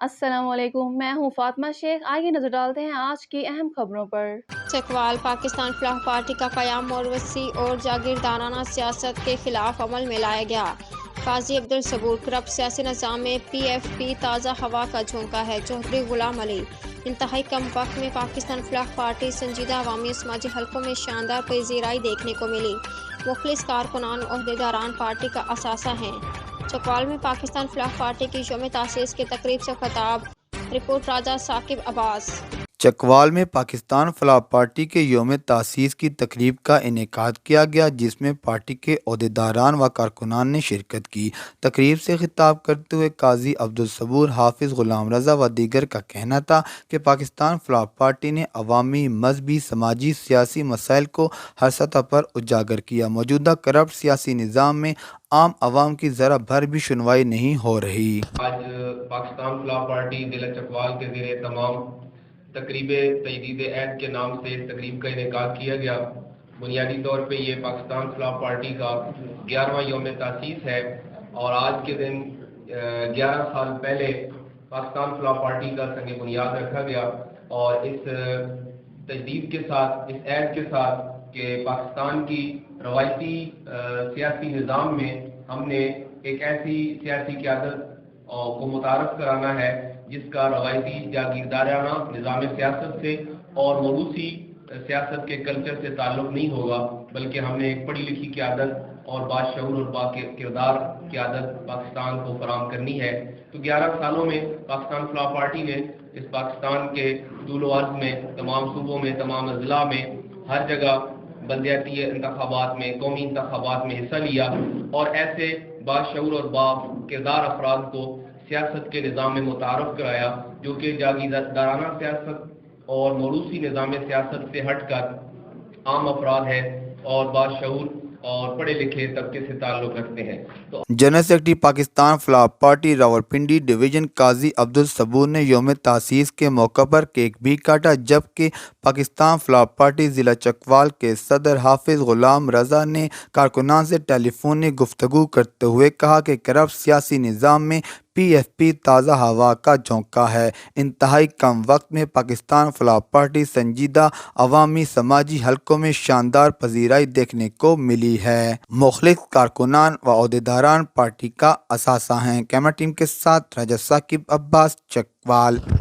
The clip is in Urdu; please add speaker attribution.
Speaker 1: السلام علیکم، میں ہوں فاطمہ شیخ۔ آئیے نظر ڈالتے ہیں آج کی اہم خبروں پر۔
Speaker 2: چکوال پاکستان فلاح پارٹی کا قیام موروثی اور جاگیردارانہ سیاست کے خلاف عمل میں لایا گیا۔ قاضی عبدالصبور کرپٹ سیاسی نظام میں پی ایف پی تازہ ہوا کا جھونکا ہے۔ چوہدری غلام علی انتہائی کم وقت میں پاکستان فلاح پارٹی سنجیدہ عوامی و سماجی حلقوں میں شاندار پذیرائی دیکھنے کو ملی۔ مخلص کارکنان عہدیداران پارٹی کا اثاثہ ہیں۔ چکوال میں پاکستان فلاح پارٹی کی یوم تاسیس کی تقریب سے خطاب۔ رپورٹ راجہ ثاقب عباس۔
Speaker 3: چکوال میں پاکستان فلاح پارٹی کے یوم تاسیس کی تقریب کا انعقاد کیا گیا، جس میں پارٹی کے عہدیداران و کارکنان نے شرکت کی۔ تقریب سے خطاب کرتے ہوئے قاضی عبدالصبور، حافظ غلام رضا و دیگر کا کہنا تھا کہ پاکستان فلاح پارٹی نے عوامی، مذہبی، سماجی، سیاسی مسائل کو ہر سطح پر اجاگر کیا۔ موجودہ کرپٹ سیاسی نظام میں عام عوام کی ذرا بھر بھی سنوائی نہیں ہو رہی۔
Speaker 4: آج پاکستان فلاح پارٹی ضلع چکوال کے زیر تمام تقریب تجدید عہد کے نام سے اس تقریب کا انعقاد کیا گیا۔ بنیادی طور پہ یہ پاکستان فلاح پارٹی کا 11واں یوم تاسیس ہے اور آج کے دن 11 سال پہلے پاکستان فلاح پارٹی کا سنگ بنیاد رکھا گیا اور اس تجدید کے ساتھ، اس عہد کے ساتھ کہ پاکستان کی روایتی سیاسی نظام میں ہم نے ایک ایسی سیاسی قیادت کو متعارف کرانا ہے جس کا روایتی جاگیردارانہ نظام سیاست سے اور موروثی سیاست کے کلچر سے تعلق نہیں ہوگا، بلکہ ہم نے ایک پڑھی لکھی قیادت اور باشعور اور با کردار قیادت پاکستان کو فراہم کرنی ہے۔ تو 11 سالوں میں پاکستان فلاح پارٹی نے اس پاکستان کے طول و عرض میں تمام صوبوں میں، تمام اضلاع میں، ہر جگہ بلدیاتی انتخابات میں، قومی انتخابات میں حصہ لیا اور ایسے باشعور اور با کردار افراد کو سیاست کے نظام میں متعارف کرایا جو کہ جاگیردارانہ سیاست اور موروثی نظام سیاست سے ہٹ کر عام افراد ہیں اور باشعور اور پڑھے لکھے طبقے سے تعلق رکھتے ہیں۔
Speaker 3: جنرل سیکرٹری پاکستان فلاح پارٹی راولپنڈی ڈویژن قاضی عبدالصبور نے یوم تاسیس کے موقع پر کیک بھی کاٹا، جبکہ پاکستان فلاح پارٹی ضلع چکوال کے صدر حافظ غلام رضا نے کارکنان سے ٹیلی فونی گفتگو کرتے ہوئے کہا کہ کرپٹ سیاسی نظام میں پی ایف پی تازہ ہوا کا جھونکا ہے۔ انتہائی کم وقت میں پاکستان فلاح پارٹی سنجیدہ عوامی سماجی حلقوں میں شاندار پذیرائی دیکھنے کو ملی ہے۔ مخلص کارکنان و عہدیداران پارٹی کا اثاثہ ہیں۔ کیمرہ ٹیم کے ساتھ راجہ ثاقب عباس، چکوال۔